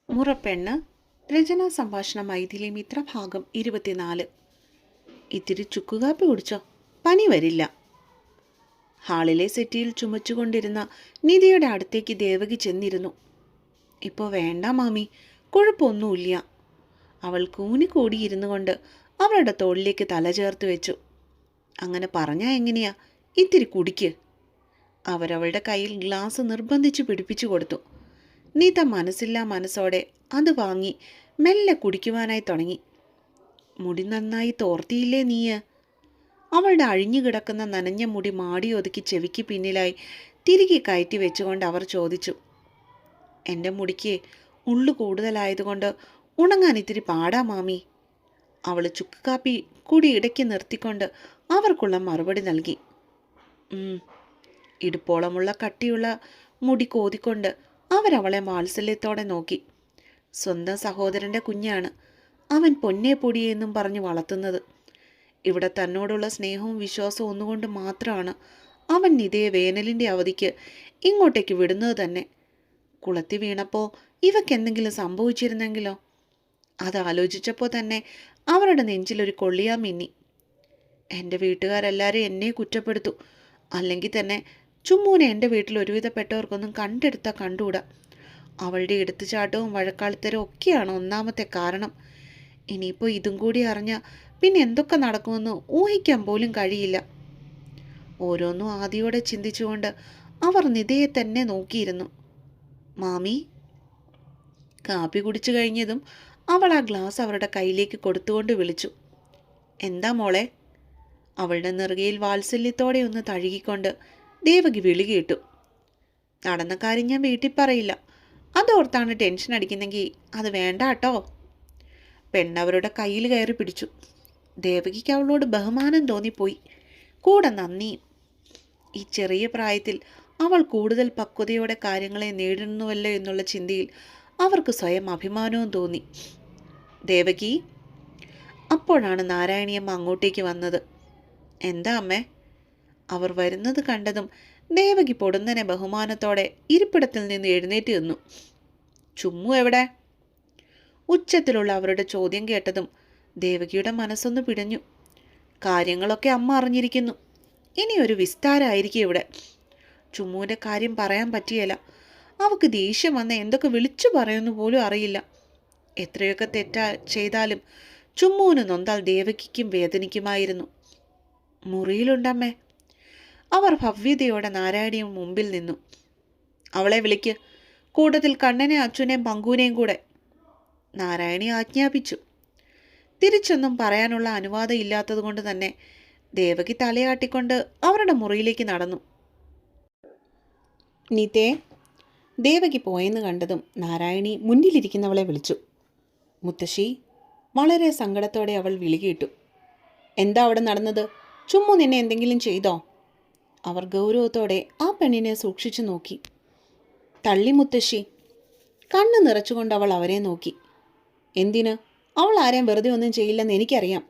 മുറപ്പെണ്ണ്. രചനാ സംഭാഷണ മൈഥിലി മിത്ര ഭാഗം 24. ഇത്തിരി ചുക്കുകാപ്പി കുടിച്ചോ, പനി വരില്ല. ഹാളിലെ സെറ്റിയിൽ ചുമച്ചുകൊണ്ടിരുന്ന നിധിയുടെ അടുത്തേക്ക് ദേവകി ചെന്നിരുന്നു. ഇപ്പോൾ വേണ്ട മാമി, കുഴപ്പമൊന്നുമില്ല. അവൾ കൂനിക്കൂടിയിരുന്നു കൊണ്ട് അവളുടെ തോളിലേക്ക് തല ചേർത്ത് വെച്ചു. അങ്ങനെ പറഞ്ഞാൽ എങ്ങനെയാ, ഇത്തിരി കുടിക്ക്. അവരവളുടെ കയ്യിൽ ഗ്ലാസ് നിർബന്ധിച്ച് പിടിപ്പിച്ചു കൊടുത്തു. നീത മനസ്സില്ലാ മനസ്സോടെ അത് വാങ്ങി മെല്ലെ കുടിക്കുവാനായി തുടങ്ങി. മുടി നന്നായി തോർത്തിയില്ലേ നീയ്? അവളുടെ അഴിഞ്ഞു കിടക്കുന്ന നനഞ്ഞ മുടി മാടി ഒതുക്കി ചെവിക്ക് പിന്നിലായി തിരികെ കയറ്റി വെച്ചുകൊണ്ട് അവർ ചോദിച്ചു. എൻ്റെ മുടിക്ക് ഉള്ളു കൂടുതലായതുകൊണ്ട് ഉണങ്ങാൻ ഇത്തിരി പാടാ മാമി. അവൾ ചുക്കുകാപ്പി കൂടി ഇടയ്ക്ക് നിർത്തിക്കൊണ്ട് അവർക്കുള്ള മറുപടി നൽകി. ഇടുപ്പോളമുള്ള കട്ടിയുള്ള മുടി കോതിക്കൊണ്ട് അവരവളെ വാത്സല്യത്തോടെ നോക്കി. സ്വന്തം സഹോദരൻ്റെ കുഞ്ഞാണ് അവൻ പൊന്നേ പൊടിയെന്നും പറഞ്ഞ് വളർത്തുന്നത്. ഇവിടെ തന്നോടുള്ള സ്നേഹവും വിശ്വാസവും ഒന്നുകൊണ്ട് മാത്രമാണ് അവൻ നിതയെ വേനലിൻ്റെ അവധിക്ക് ഇങ്ങോട്ടേക്ക് വിടുന്നത് തന്നെ. കുളത്തി വീണപ്പോൾ ഇവയ്ക്കെന്തെങ്കിലും സംഭവിച്ചിരുന്നെങ്കിലോ? അതാലോചിച്ചപ്പോൾ തന്നെ അവരുടെ നെഞ്ചിലൊരു കൊള്ളിയാ മിന്നി. എൻ്റെ വീട്ടുകാരെല്ലാവരും എന്നെ കുറ്റപ്പെടുത്തു. അല്ലെങ്കിൽ തന്നെ ചുമ്മൂനെ എൻ്റെ വീട്ടിൽ ഒരുവിധപ്പെട്ടവർക്കൊന്നും കണ്ടെടുത്താൽ കണ്ടുകൂടാ. അവളുടെ എടുത്തുചാട്ടവും വഴക്കാളിത്തരവും ഒക്കെയാണ് ഒന്നാമത്തെ കാരണം. ഇനിയിപ്പോൾ ഇതും കൂടി അറിഞ്ഞാൽ പിന്നെ എന്തൊക്കെ നടക്കുമെന്ന് ഊഹിക്കാൻ പോലും കഴിയില്ല. ഓരോന്നും ആദിയോടെ ചിന്തിച്ചുകൊണ്ട് അവർ നിധയെ തന്നെ നോക്കിയിരുന്നു. മാമി. കാപ്പി കുടിച്ചു കഴിഞ്ഞതും അവൾ ആ ഗ്ലാസ് അവരുടെ കയ്യിലേക്ക് കൊടുത്തുകൊണ്ട് വിളിച്ചു. എന്താ മോളെ? അവളുടെ നെറുകയിൽ വാത്സല്യത്തോടെ ഒന്ന് തഴുകിക്കൊണ്ട് ദേവകി വിളി കേട്ടു. നടന്ന കാര്യം ഞാൻ വീട്ടിൽ പറയില്ല. അതോർത്താണ് ടെൻഷൻ അടിക്കുന്നെങ്കിൽ അത് വേണ്ട കേട്ടോ. പെണ്ണവരുടെ കയ്യിൽ കയറി പിടിച്ചു. ദേവകിക്ക് അവളോട് ബഹുമാനം തോന്നിപ്പോയി, കൂടെ നന്ദിയും. ഈ ചെറിയ പ്രായത്തിൽ അവൾ കൂടുതൽ പക്വതയോടെ കാര്യങ്ങളെ നേരിടുന്നുവല്ലോ എന്നുള്ള ചിന്തയിൽ അവർക്ക് സ്വയം അഭിമാനവും തോന്നി. ദേവകി. അപ്പോഴാണ് നാരായണിയമ്മ അങ്ങോട്ടേക്ക് വന്നത്. എന്താ അമ്മേ? അവർ വരുന്നത് കണ്ടതും ദേവകി പൊടുന്നനെ ബഹുമാനത്തോടെ ഇരിപ്പിടത്തിൽ നിന്ന് എഴുന്നേറ്റ് നിന്നു. ചുമ്മു എവിടെ? ഉച്ചത്തിലുള്ള അവരുടെ ചോദ്യം കേട്ടതും ദേവകിയുടെ മനസ്സൊന്ന് പിടഞ്ഞു. കാര്യങ്ങളൊക്കെ അമ്മ അറിഞ്ഞിരിക്കുന്നു. ഇനി ഒരു വിസ്താരമായിരിക്കും ഇവിടെ. ചുമ്മുവിൻ്റെ കാര്യം പറയാൻ പറ്റിയല്ല. അവൾക്ക് ദേഷ്യം വന്ന എന്തൊക്കെ വിളിച്ചു പറയുന്നു പോലും അറിയില്ല. എത്രയൊക്കെ തെറ്റാ ചെയ്താലും ചുമ്മുവിന് നൊന്താൽ ദേവകിക്കും വേദനിക്കുമായിരുന്നു. മുറിയിലുണ്ടമ്മേ. അവർ ഭവ്യതയോടെ നാരായണിയും മുമ്പിൽ നിന്നു. അവളെ വിളിക്ക്, കൂട്ടത്തിൽ കണ്ണനെ അച്ഛനെയും പങ്കുവിനെയും കൂടെ. നാരായണി ആജ്ഞാപിച്ചു. തിരിച്ചൊന്നും പറയാനുള്ള അനുവാദം ഇല്ലാത്തതുകൊണ്ട് തന്നെ ദേവകി തലയാട്ടിക്കൊണ്ട് അവരുടെ മുറിയിലേക്ക് നടന്നു. നീതേ. ദേവകി പോയെന്ന് കണ്ടതും നാരായണി മുന്നിലിരിക്കുന്നവളെ വിളിച്ചു. മുത്തശ്ശി. വളരെ സങ്കടത്തോടെ അവൾ വിളി കേട്ടു. എന്താ അവിടെ നടന്നത്? ചുമ്മു നിന്നെ എന്തെങ്കിലും ചെയ്തോ? അവർ ഗൗരവത്തോടെ ആ പെണ്ണിനെ സൂക്ഷിച്ചു നോക്കി. തള്ളി മുത്തശ്ശി. കണ്ണ് നിറച്ചുകൊണ്ട് അവൾ അവരെ നോക്കി. എന്തിന്? അവൾ ആരെയും വെറുതെ ഒന്നും ചെയ്യില്ലെന്ന് എനിക്കറിയാം.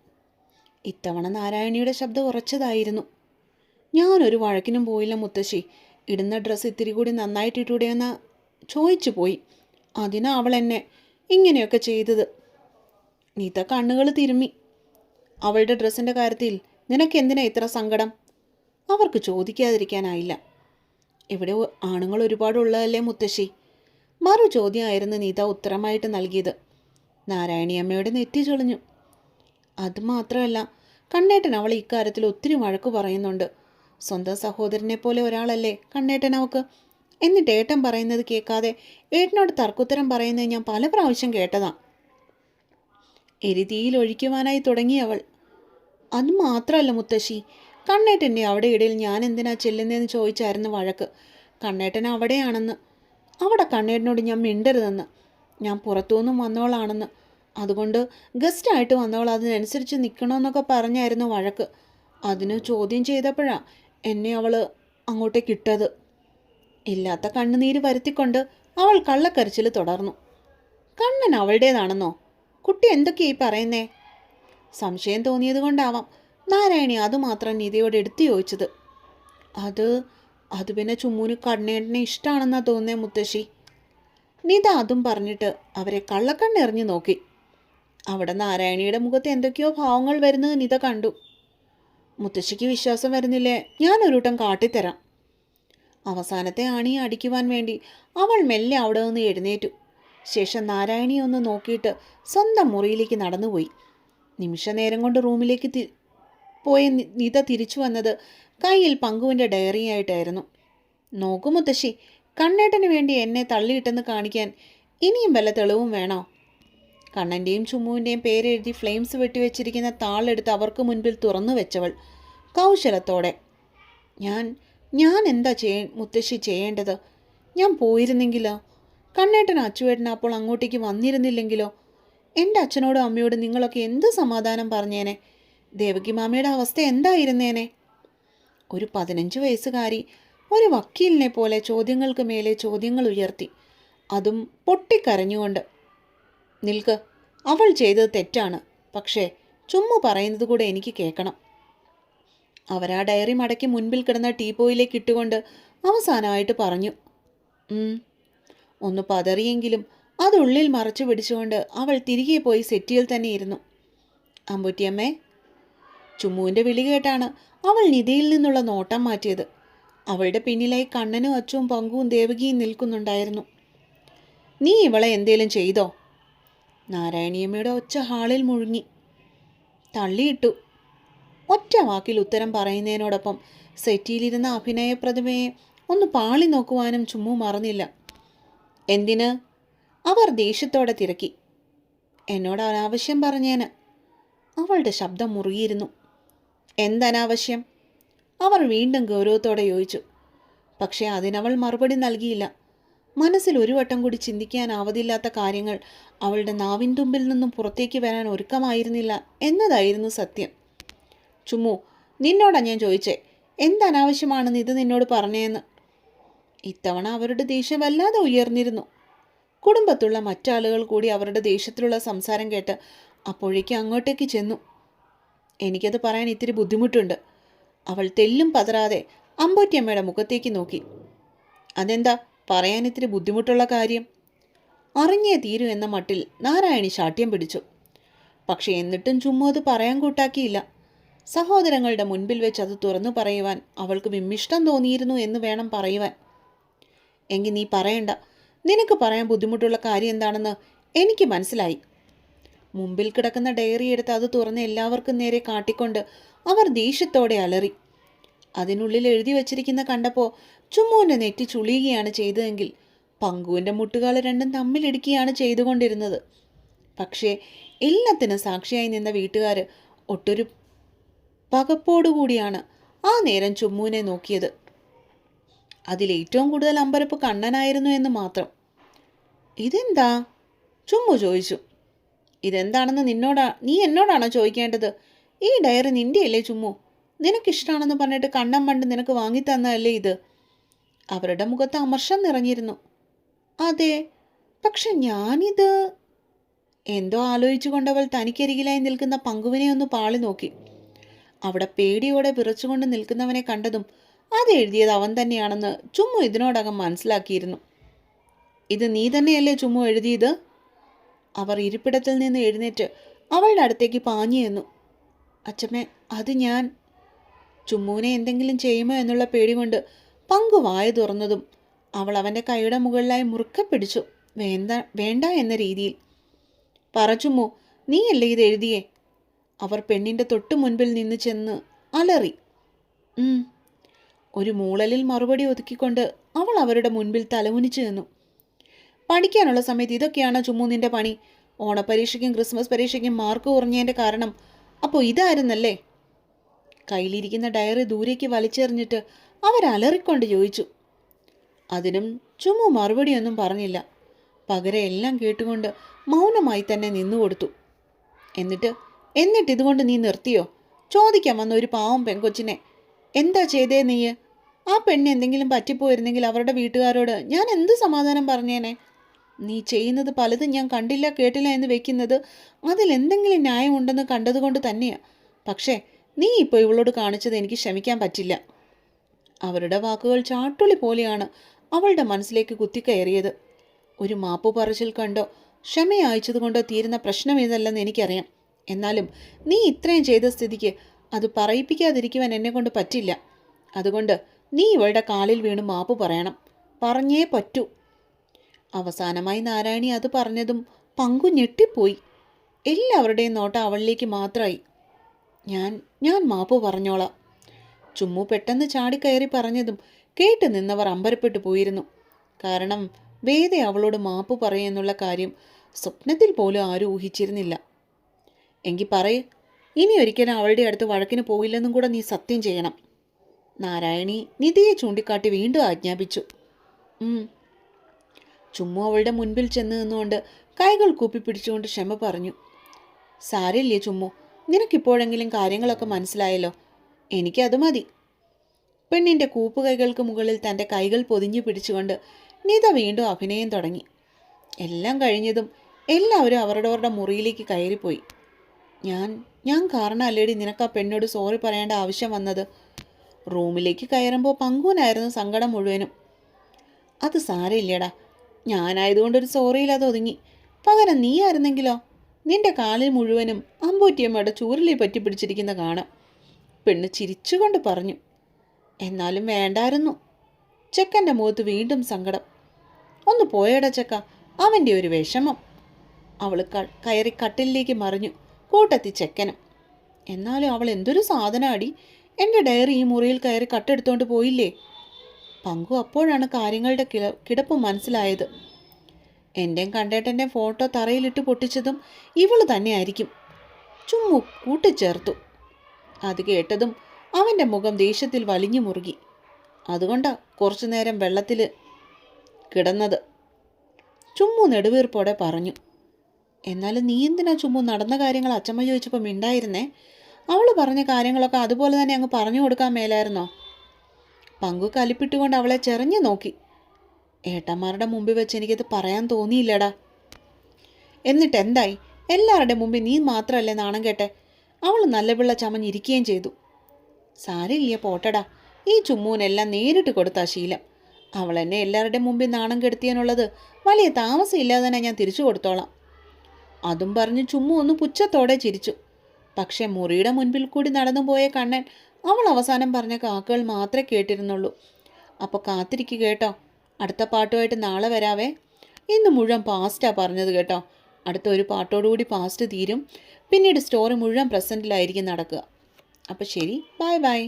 ഇത്തവണ നാരായണിയുടെ ശബ്ദം ഉറച്ചതായിരുന്നു. ഞാനൊരു വഴക്കിനും പോയില്ല മുത്തശ്ശി. ഇടുന്ന ഡ്രസ്സ് ഇത്തിരി കൂടി നന്നായിട്ടിട്ടൂടെയെന്ന് ചോദിച്ചു പോയി. അതിനാ അവൾ എന്നെ ഇങ്ങനെയൊക്കെ ചെയ്തത്. നീത കണ്ണുകൾ തിരുമ്മി. അവളുടെ ഡ്രസ്സിൻ്റെ കാര്യത്തിൽ നിനക്കെന്തിനാ ഇത്ര സങ്കടം? അവർക്ക് ചോദിക്കാതിരിക്കാനായില്ല. ഇവിടെ ആണുങ്ങൾ ഒരുപാടുള്ളതല്ലേ മുത്തശ്ശി? മറു ചോദ്യമായിരുന്നു നീത ഉത്തരമായിട്ട് നൽകിയത്. നാരായണിയമ്മയുടെ നെറ്റി ചൊളിഞ്ഞു. അതുമാത്രമല്ല, കണ്ണേട്ടൻ അവൾ ഇക്കാര്യത്തിൽ ഒത്തിരി വഴക്ക് പറയുന്നുണ്ട്. സ്വന്തം സഹോദരനെ പോലെ ഒരാളല്ലേ കണ്ണേട്ടൻ അവൾക്ക്. എന്നിട്ട് ഏട്ടൻ പറയുന്നത് കേൾക്കാതെ ഏട്ടനോട് തർക്കുത്തരം പറയുന്നത് ഞാൻ പല പ്രാവശ്യം കേട്ടതാ. എരിതീയിൽ ഒഴിക്കുവാനായി തുടങ്ങി അവൾ. അതുമാത്രമല്ല മുത്തശ്ശി, കണ്ണേട്ടൻ്റെ അവിടെ ഇടയിൽ ഞാൻ എന്തിനാ ചെല്ലുന്നതെന്ന് ചോദിച്ചായിരുന്നു വഴക്ക്. കണ്ണേട്ടൻ അവിടെയാണെന്ന്. അവിടെ കണ്ണേട്ടനോട് ഞാൻ മിണ്ടരുതെന്ന്. ഞാൻ പുറത്തുനിന്നും വന്നോളാണെന്ന്. അതുകൊണ്ട് ഗസ്റ്റായിട്ട് വന്നോൾ, അതിനനുസരിച്ച് നിൽക്കണമെന്നൊക്കെ പറഞ്ഞായിരുന്നു വഴക്ക്. അതിന് ചോദ്യം ചെയ്തപ്പോഴാണ് എന്നെ അവൾ അങ്ങോട്ടേക്ക് ഇട്ടത്. ഇല്ലാത്ത കണ്ണുനീര് വരുത്തിക്കൊണ്ട് അവൾ കള്ളക്കരച്ചിൽ തുടർന്നു. കണ്ണൻ അവളുടേതാണെന്നോ? കുട്ടി എന്തൊക്കെയായി പറയുന്നേ? സംശയം തോന്നിയത് കൊണ്ടാവാം നാരായണി അതുമാത്രം നിധിയോട് എടുത്തു ചോദിച്ചത്. അത് പിന്നെ ചുമ്മൂന് കണ്ണേട്ടനെ ഇഷ്ടമാണെന്നാ തോന്നുന്നേ മുത്തശ്ശി. നിത അതും പറഞ്ഞിട്ട് അവരെ കള്ളക്കണ്ണെറിഞ്ഞു നോക്കി. അവിടെ നാരായണിയുടെ മുഖത്ത് എന്തൊക്കെയോ ഭാവങ്ങൾ വരുന്നത് നിത കണ്ടു. മുത്തശ്ശിക്ക് വിശ്വാസം വരുന്നില്ലേ, ഞാനൊരുട്ടം കാട്ടിത്തരാം. അവസാനത്തെ ആണിയെ അടിക്കുവാൻ വേണ്ടി അവൾ മെല്ലെ അവിടെ നിന്ന് എഴുന്നേറ്റു. ശേഷം നാരായണിയെ ഒന്ന് നോക്കിയിട്ട് സ്വന്തം മുറിയിലേക്ക് നടന്നുപോയി. നിമിഷനേരം കൊണ്ട് റൂമിലേക്ക് പോയ നിത തിരിച്ചു വന്നത് കയ്യിൽ പങ്കുവിൻ്റെ ഡയറിയായിട്ടായിരുന്നു. നോക്കൂ മുത്തശ്ശി, കണ്ണേട്ടന് വേണ്ടി എന്നെ തള്ളിയിട്ടെന്ന് കാണിക്കാൻ ഇനിയും വല്ല തെളിവും വേണോ? കണ്ണൻ്റെയും ചുമ്മുവിൻ്റെയും പേരെഴുതി ഫ്ലെയിംസ് വെട്ടിവെച്ചിരിക്കുന്ന താളെടുത്ത് അവർക്ക് മുൻപിൽ തുറന്നു വെച്ചവൾ കൗശലത്തോടെ. ഞാൻ എന്താ മുത്തശ്ശി ചെയ്യേണ്ടത്? ഞാൻ പോയിരുന്നെങ്കിലോ? കണ്ണേട്ടൻ അച്ചുവേട്ടൻ അപ്പോൾ അങ്ങോട്ടേക്ക് വന്നിരുന്നില്ലെങ്കിലോ? എൻ്റെ അച്ഛനോടും അമ്മയോടും നിങ്ങളൊക്കെ എന്ത് സമാധാനം പറഞ്ഞേനെ? ദേവകി മാമയുടെ അവസ്ഥ എന്തായിരുന്നേനെ? ഒരു 15 വയസ്സുകാരി ഒരു വക്കീലിനെ പോലെ ചോദ്യങ്ങൾക്ക് മേലെ ചോദ്യങ്ങൾ ഉയർത്തി, അതും പൊട്ടിക്കരഞ്ഞുകൊണ്ട്. നിൽക്ക്, അവൾ ചെയ്തത് തെറ്റാണ്, പക്ഷേ ചുമ്മാ പറയുന്നത് കൂടെ എനിക്ക് കേൾക്കണം. അവരാ ഡയറി മടക്കി മുൻപിൽ കിടന്ന ടീപ്പോയിലേക്ക് ഇട്ടുകൊണ്ട് അവസാനമായിട്ട് പറഞ്ഞു. ഒന്ന് പതറിയെങ്കിലും അതുള്ളിൽ മറച്ചു പിടിച്ചുകൊണ്ട് അവൾ തിരികെ പോയി സെറ്റിയിൽ തന്നെ ഇരുന്നു. അമ്പുറ്റിയമ്മേ. ചുമ്മുവിൻ്റെ വിളി കേട്ടാണ് അവൾ നിധിയിൽ നിന്നുള്ള നോട്ടം മാറ്റിയത്. അവളുടെ പിന്നിലായി കണ്ണനും അച്ചുവും പങ്കുവും ദേവകിയും നിൽക്കുന്നുണ്ടായിരുന്നു. നീ ഇവളെ എന്തേലും ചെയ്തോ? നാരായണിയമ്മയുടെ ഒച്ച ഹാളിൽ മുഴുങ്ങി. തള്ളിയിട്ടു. ഒറ്റ വാക്കിൽ ഉത്തരം പറയുന്നതിനോടൊപ്പം സെറ്റിയിലിരുന്ന അഭിനയ പ്രതിമയെ ഒന്ന് പാളി നോക്കുവാനും ചുമ്മു മറന്നില്ല. എന്തിന്? അവർ ദേഷ്യത്തോടെ തിരക്കി. എന്നോട് അനാവശ്യം പറഞ്ഞേന്. അവളുടെ ശബ്ദം മുറുകിയിരുന്നു. എന്തനാവശ്യം? അവർ വീണ്ടും ഗൗരവത്തോടെ ചോദിച്ചു. പക്ഷേ അതിനവൾ മറുപടി നൽകിയില്ല. മനസ്സിൽ ഒരു വട്ടം കൂടി ചിന്തിക്കാനാവതില്ലാത്ത കാര്യങ്ങൾ അവളുടെ നാവിൻ തുമ്പിൽ നിന്നും പുറത്തേക്ക് വരാൻ ഒരുക്കമായിരുന്നില്ല എന്നതായിരുന്നു സത്യം. ചുമ്മു, നിന്നോടാ ഞാൻ ചോദിച്ചേ, എന്തനാവശ്യമാണെന്ന് ഇത് നിന്നോട് പറഞ്ഞേന്ന്. ഇത്തവണ അവരുടെ ദേഷ്യം വല്ലാതെ ഉയർന്നിരുന്നു. കുടുംബത്തുള്ള മറ്റാളുകൾ കൂടി അവരുടെ ദേഷ്യത്തിലുള്ള സംസാരം കേട്ട് അപ്പോഴേക്ക് അങ്ങോട്ടേക്ക് ചെന്നു. എനിക്കത് പറയാൻ ഇത്തിരി ബുദ്ധിമുട്ടുണ്ട്. അവൾ തെല്ലും പതറാതെ അമ്പൂറ്റിയമ്മയുടെ മുഖത്തേക്ക് നോക്കി. അതെന്താ പറയാൻ ഇത്തിരി ബുദ്ധിമുട്ടുള്ള കാര്യം? അറിഞ്ഞേ തീരൂ എന്ന മട്ടിൽ നാരായണി ശാഠ്യം പിടിച്ചു. പക്ഷെ എന്നിട്ടും ചുമ്മാ അത് പറയാൻ കൂട്ടാക്കിയില്ല. സഹോദരങ്ങളുടെ മുൻപിൽ വെച്ച് അത് തുറന്നു പറയുവാൻ അവൾക്ക് വിമ്മിഷ്ടം തോന്നിയിരുന്നു എന്ന് വേണം പറയുവാൻ. എങ്കിൽ നീ പറയണ്ട. നിനക്ക് പറയാൻ ബുദ്ധിമുട്ടുള്ള കാര്യം എന്താണെന്ന് എനിക്ക് മനസ്സിലായി. മുമ്പിൽ കിടക്കുന്ന ഡയറി എടുത്ത് അത് തുറന്ന് എല്ലാവർക്കും നേരെ കാട്ടിക്കൊണ്ട് അവർ ദേഷ്യത്തോടെ അലറി. അതിനുള്ളിൽ എഴുതി വച്ചിരിക്കുന്ന കണ്ടപ്പോൾ ചുമ്മുവിൻ്റെ നെറ്റി ചുളിയുകയാണ് ചെയ്തതെങ്കിൽ പങ്കുവിൻ്റെ മുട്ടുകാല് രണ്ടും തമ്മിലിടിക്കുകയാണ് ചെയ്തുകൊണ്ടിരുന്നത്. പക്ഷേ എല്ലാത്തിനും സാക്ഷിയായി നിന്ന വീട്ടുകാർ ഒട്ടൊരു പകപ്പോടുകൂടിയാണ് ആ നേരം ചുമ്മുവിനെ നോക്കിയത്. അതിലേറ്റവും കൂടുതൽ അമ്പരപ്പ് കണ്ണനായിരുന്നു എന്ന് മാത്രം. ഇതെന്താ? ചുമ്മു ചോദിച്ചു. ഇതെന്താണെന്ന് നീ എന്നോടാണോ ചോദിക്കേണ്ടത്? ഈ ഡയറി നിൻ്റെയല്ലേ ചുമ്മു? നിനക്കിഷ്ടമാണെന്ന് പറഞ്ഞിട്ട് കണ്ണം പണ്ട് നിനക്ക് വാങ്ങിത്തന്നതല്ലേ ഇത്? അവരുടെ മുഖത്ത് അമർഷം നിറഞ്ഞിരുന്നു. അതെ, പക്ഷെ ഞാനിത്... എന്തോ ആലോചിച്ചു കൊണ്ടവൾ തനിക്കരികിലായി നിൽക്കുന്ന പങ്കുവിനെ ഒന്ന് പാളി നോക്കി. അവിടെ പേടിയോടെ വിറച്ചുകൊണ്ട് നിൽക്കുന്നവനെ കണ്ടതും അത് എഴുതിയത് അവൻ തന്നെയാണെന്ന് ചുമ്മു ഇതിനോടകം മനസ്സിലാക്കിയിരുന്നു. ഇത് നീ തന്നെയല്ലേ ചുമ്മു എഴുതിയത്? അവർ ഇരിപ്പിടത്തിൽ നിന്ന് എഴുന്നേറ്റ് അവളുടെ അടുത്തേക്ക് പാഞ്ഞു ചെന്നു. അച്ഛമ്മേ, അത് ഞാൻ... ചുമ്മുവിനെ എന്തെങ്കിലും ചെയ്യുമോ എന്നുള്ള പേടി കൊണ്ട് പങ്കു വായ തുറന്നതും അവൾ അവൻ്റെ കൈയുടെ മുകളിലായി മുറുക്കെ പിടിച്ചു. വേണ്ട എന്ന രീതിയിൽ. പറ ചുമ്മു, നീയല്ലേ ഇത് എഴുതിയേ? അവർ പെണ്ണിൻ്റെ തൊട്ടു മുൻപിൽ നിന്ന് ചെന്ന് അലറി. ഒരു മൂളലിൽ മറുപടി ഒതുക്കിക്കൊണ്ട് അവൾ അവരുടെ മുൻപിൽ തലകുനിച്ചു നിന്നു. പഠിക്കാനുള്ള സമയത്ത് ഇതൊക്കെയാണോ ചുമ്മു നിന്റെ പണി? ഓണപ്പരീക്ഷയ്ക്കും ക്രിസ്മസ് പരീക്ഷയ്ക്കും മാർക്ക് കുറഞ്ഞതിൻ്റെ കാരണം അപ്പോൾ ഇതായിരുന്നല്ലേ? കയ്യിലിരിക്കുന്ന ഡയറി ദൂരേക്ക് വലിച്ചെറിഞ്ഞിട്ട് അവരലറിക്കൊണ്ട് ചോദിച്ചു. അതിനും ചുമ്മു മറുപടിയൊന്നും പറഞ്ഞില്ല. പകരം എല്ലാം കേട്ടുകൊണ്ട് മൗനമായി തന്നെ നിന്നുകൊടുത്തു. എന്നിട്ട് ഇതുകൊണ്ട് നീ നിർത്തിയോ? ചോദിക്കാൻ വന്ന ഒരു പാവം പെൺകൊച്ചിനെ എന്താ ചെയ്തേ നീ? ആ പെണ്ണ് എന്തെങ്കിലും പറ്റിപ്പോയിരുന്നെങ്കിൽ അവരുടെ വീട്ടുകാരോട് ഞാൻ എന്ത് സമാധാനം പറഞ്ഞേനെ? നീ ചെയ്യുന്നത് പലതും ഞാൻ കണ്ടില്ല കേട്ടില്ല എന്ന് വെക്കുന്നത് അതിലെന്തെങ്കിലും ന്യായമുണ്ടെന്ന് കണ്ടതുകൊണ്ട് തന്നെയാണ്. പക്ഷേ നീ ഇപ്പോൾ ഇവളോട് കാണിച്ചത് എനിക്ക് ക്ഷമിക്കാൻ പറ്റില്ല. അവരുടെ വാക്കുകൾ ചാട്ടുളി പോലെയാണ് അവളുടെ മനസ്സിലേക്ക് കുത്തിക്കയറിയത്. ഒരു മാപ്പ് പറച്ചിൽ കണ്ടോ ക്ഷമ അയച്ചതുകൊണ്ടോ തീരുന്ന പ്രശ്നം ഇതല്ലെന്ന് എനിക്കറിയാം. എന്നാലും നീ ഇത്രയും ചെയ്ത സ്ഥിതിക്ക് അത് പറയിപ്പിക്കാതിരിക്കുവാൻ എന്നെക്കൊണ്ട് പറ്റില്ല. അതുകൊണ്ട് നീ ഇവളുടെ കാലിൽ വീണ് മാപ്പ് പറയണം. പറഞ്ഞേ പറ്റൂ. അവസാനമായി നാരായണി അത് പറഞ്ഞതും പങ്കു ഞെട്ടിപ്പോയി. എല്ലാവരുടെയും നോട്ടം അവളിലേക്ക് മാത്രമായി. ഞാൻ മാപ്പ് പറഞ്ഞോളാം. ചുമ്മു പെട്ടെന്ന് ചാടിക്കയറി പറഞ്ഞതും കേട്ടു നിന്നവർ അമ്പരപ്പെട്ടു പോയിരുന്നു. കാരണം വേദ അവളോട് മാപ്പ് പറയുന്നുള്ള കാര്യം സ്വപ്നത്തിൽ പോലും ആരും ഊഹിച്ചിരുന്നില്ല. എങ്കിൽ പറയ്, ഇനി ഒരിക്കലും അവളുടെ അടുത്ത് വഴക്കിന് പോയില്ലെന്നും കൂടെ നീ സത്യം ചെയ്യണം. നാരായണി നിധിയെ ചൂണ്ടിക്കാട്ടി വീണ്ടും ആജ്ഞാപിച്ചു. ചുമ്മു അവളുടെ മുൻപിൽ ചെന്ന് നിന്നുകൊണ്ട് കൈകൾ കൂപ്പിപ്പിടിച്ചുകൊണ്ട് ക്ഷമ പറഞ്ഞു. സാരില്ലേ ചുമ്മു, നിനക്കിപ്പോഴെങ്കിലും കാര്യങ്ങളൊക്കെ മനസ്സിലായല്ലോ. എനിക്കത് മതി. പെണ്ണിൻ്റെ കൂപ്പുകൈകൾക്ക് മുകളിൽ തൻ്റെ കൈകൾ പൊതിഞ്ഞു പിടിച്ചുകൊണ്ട് നിത വീണ്ടും അഭിനയം തുടങ്ങി. എല്ലാം കഴിഞ്ഞതും എല്ലാവരും അവരുടെ മുറിയിലേക്ക് കയറിപ്പോയി. ഞാൻ കാരണമല്ലേടി നിനക്ക് ആ പെണ്ണോട് സോറി പറയേണ്ട ആവശ്യം വന്നത്. റൂമിലേക്ക് കയറുമ്പോൾ പങ്കുവിനായിരുന്നു സങ്കടം മുഴുവനും. അത് സാരമില്ലടാ, ഞാനായതുകൊണ്ടൊരു സോറിയില്ലാതെ ഒതുങ്ങി. പകരം നീ ആയിരുന്നെങ്കിലോ, നിന്റെ കാലിൽ മുഴുവനും അമ്പൂറ്റിയമ്മയുടെ ചൂരലി പറ്റി പിടിച്ചിരിക്കുന്ന കാണാം. പെണ്ണ് ചിരിച്ചുകൊണ്ട് പറഞ്ഞു. എന്നാലും വേണ്ടായിരുന്നു. ചെക്കൻ്റെ മുഖത്ത് വീണ്ടും സങ്കടം. ഒന്ന് പോയടാ ചെക്ക, അവൻ്റെ ഒരു വിഷമം. അവൾ കയറി കട്ടിലിലേക്ക് മറിഞ്ഞു, കൂട്ടത്തി ചെക്കനും. എന്നാലും അവൾ എന്തൊരു സാധനമാടി. എൻ്റെ ഡയറി ഈ മുറിയിൽ കയറി കട്ടെടുത്തോണ്ട് പോയില്ലേ. പങ്കു അപ്പോഴാണ് കാര്യങ്ങളുടെ കിടപ്പ് മനസ്സിലായത്. എൻ്റെയും കണ്ടേട്ടൻ്റെ ഫോട്ടോ തറയിലിട്ട് പൊട്ടിച്ചതും ഇവൾ തന്നെയായിരിക്കും. ചുമ്മു കൂട്ടിച്ചേർത്തു. അത് കേട്ടതും അവൻ്റെ മുഖം ദേഷ്യത്തിൽ വലിഞ്ഞു മുറുകി. അതുകൊണ്ടാ കുറച്ചു നേരം വെള്ളത്തിൽ കിടന്നത്. ചുമ്മു നെടുവീർപ്പോടെ പറഞ്ഞു. എന്നാലും നീ എന്തിനാ ചുമ്മു നടന്ന കാര്യങ്ങൾ അച്ചമ്മ ചോദിച്ചപ്പോൾ മിണ്ടായിരുന്നേ? അവൾ പറഞ്ഞ കാര്യങ്ങളൊക്കെ അതുപോലെ തന്നെ അങ്ങ് പറഞ്ഞു കൊടുക്കാൻ മേലായിരുന്നോ? പങ്കു കലിപ്പിട്ടുകൊണ്ട് അവളെ ചെറിഞ്ഞു നോക്കി. ഏട്ടന്മാരുടെ മുമ്പിൽ വെച്ച് എനിക്കത് പറയാൻ തോന്നിയില്ലടാ. എന്നിട്ട് എന്തായി? എല്ലാവരുടെ മുമ്പിൽ നീ മാത്രമല്ലേ നാണം കേട്ടെ? അവൾ നല്ല പിള്ള ചമഞ്ഞിരിക്കുകയും ചെയ്തു. സാരില്ല പോട്ടടാ, ഈ ചുമ്മുവിനെല്ലാം നേരിട്ട് കൊടുത്താ ശീലം. അവൾ എന്നെ എല്ലാവരുടെ മുമ്പിൽ നാണം കെടുത്തിയെന്നുള്ളത് വലിയ താമസമില്ലാതെ തന്നെ ഞാൻ തിരിച്ചു കൊടുത്തോളാം. അതും പറഞ്ഞ് ചുമ്മു ഒന്ന് പുച്ഛത്തോടെ ചിരിച്ചു. പക്ഷെ മുറിയുടെ മുൻപിൽ കൂടി നടന്നു പോയ കണ്ണൻ അവൾ അവസാനം പറഞ്ഞ കാക്കുകൾ മാത്രമേ കേട്ടിരുന്നുള്ളൂ. അപ്പോൾ കാത്തിരിക്കുക കേട്ടോ. അടുത്ത പാട്ടുമായിട്ട് നാളെ വരാവേ. ഇന്ന് മുഴുവൻ പാസ്റ്റാണ് പറഞ്ഞത് കേട്ടോ. അടുത്ത ഒരു പാട്ടോടുകൂടി പാസ്റ്റ് തീരും. പിന്നീട് സ്റ്റോറി മുഴുവൻ പ്രസൻറ്റിലായിരിക്കും നടക്കുക. അപ്പോൾ ശരി, ബൈ ബൈ.